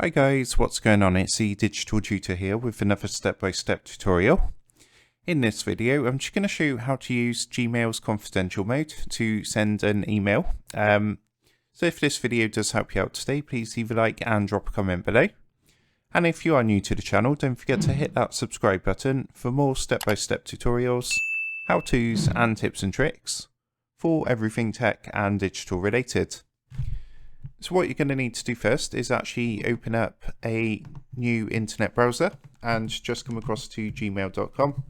Hi guys, what's going on? It's the Digital Tutor here with another step-by-step tutorial. In this video, I'm just going to show you how to use Gmail's confidential mode to send an email. So if this video does help you out today, please leave a like and drop a comment below. And if you are new to the channel, don't forget to hit that subscribe button for more step-by-step tutorials, how-tos and tips and tricks for everything tech and digital related. So what you're going to need to do first is actually open up a new internet browser and just come across to gmail.com.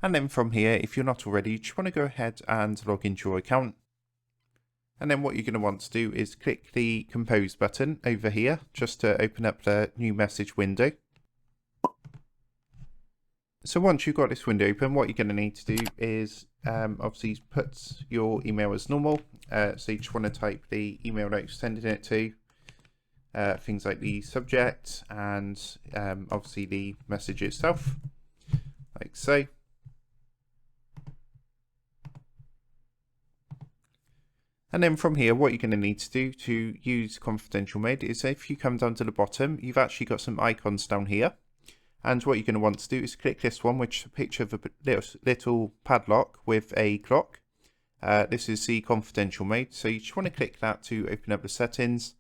And then from here, if you're not already, you just want to go ahead and log into your account. And then what you're going to want to do is click the compose button over here just to open up the new message window. So once you've got this window open, what you're going to need to do is obviously put your email as normal. So you just want to type the email that you're sending it to, things like the subject and obviously the message itself, like so. And then from here, what you're going to need to do to use confidential mode is if you come down to the bottom, you've actually got some icons down here. And what you're going to want to do is click this one, which is a picture of a little padlock with a clock. This is the confidential mode. So you just want to click that to open up the settings.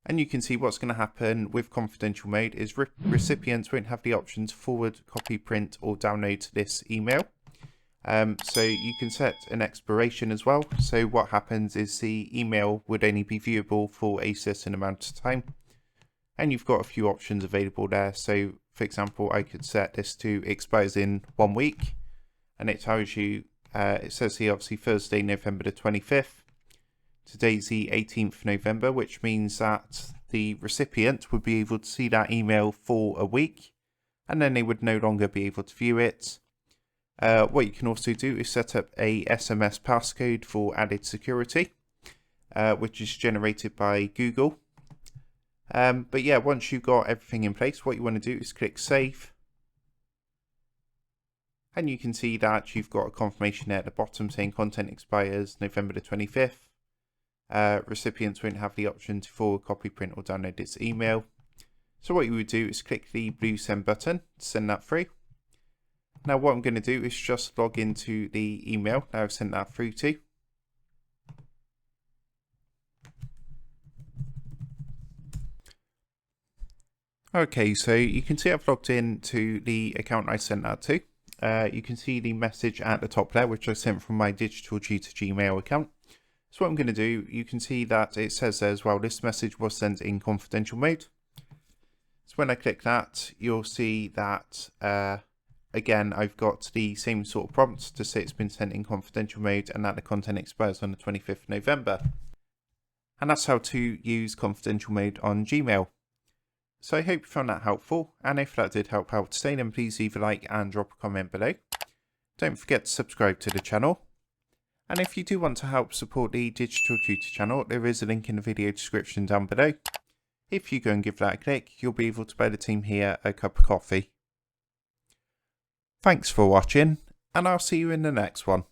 And you can see what's going to happen with confidential mode is recipients won't have the option to forward, copy, print or download this email. So you can set an expiration as well. So what happens is the email would only be viewable for a certain amount of time. And you've got a few options available there. So for example, I could set this to expires in 1 week, and it tells you, it says here obviously Thursday, November the 25th. Today's the 18th November, which means that the recipient would be able to see that email for a week, and then they would no longer be able to view it. What you can also do is set up a SMS passcode for added security, which is generated by Google. But yeah, once you've got everything in place, what you want to do is click save. And you can see that you've got a confirmation there at the bottom saying content expires November the 25th. Recipients won't have the option to forward, copy, print or download this email. So what you would do is click the blue send button to send that through. Now what I'm going to do is just log into the email that I've sent that through to. Okay, so you can see I've logged in to the account I sent that to. You can see the message at the top there, which I sent from my Digital Tutor Gmail account. So what I'm going to do, you can see that it says there as well, this message was sent in confidential mode. So when I click that, you'll see that, again, I've got the same sort of prompt to say it's been sent in confidential mode and that the content expires on the 25th November. And that's how to use confidential mode on Gmail. So I hope you found that helpful, and if that did help out today, then please leave a like and drop a comment below. Don't forget to subscribe to the channel. And if you do want to help support the Digital Tutor channel, there is a link in the video description down below. If you go and give that a click, you'll be able to buy the team here a cup of coffee. Thanks for watching, and I'll see you in the next one.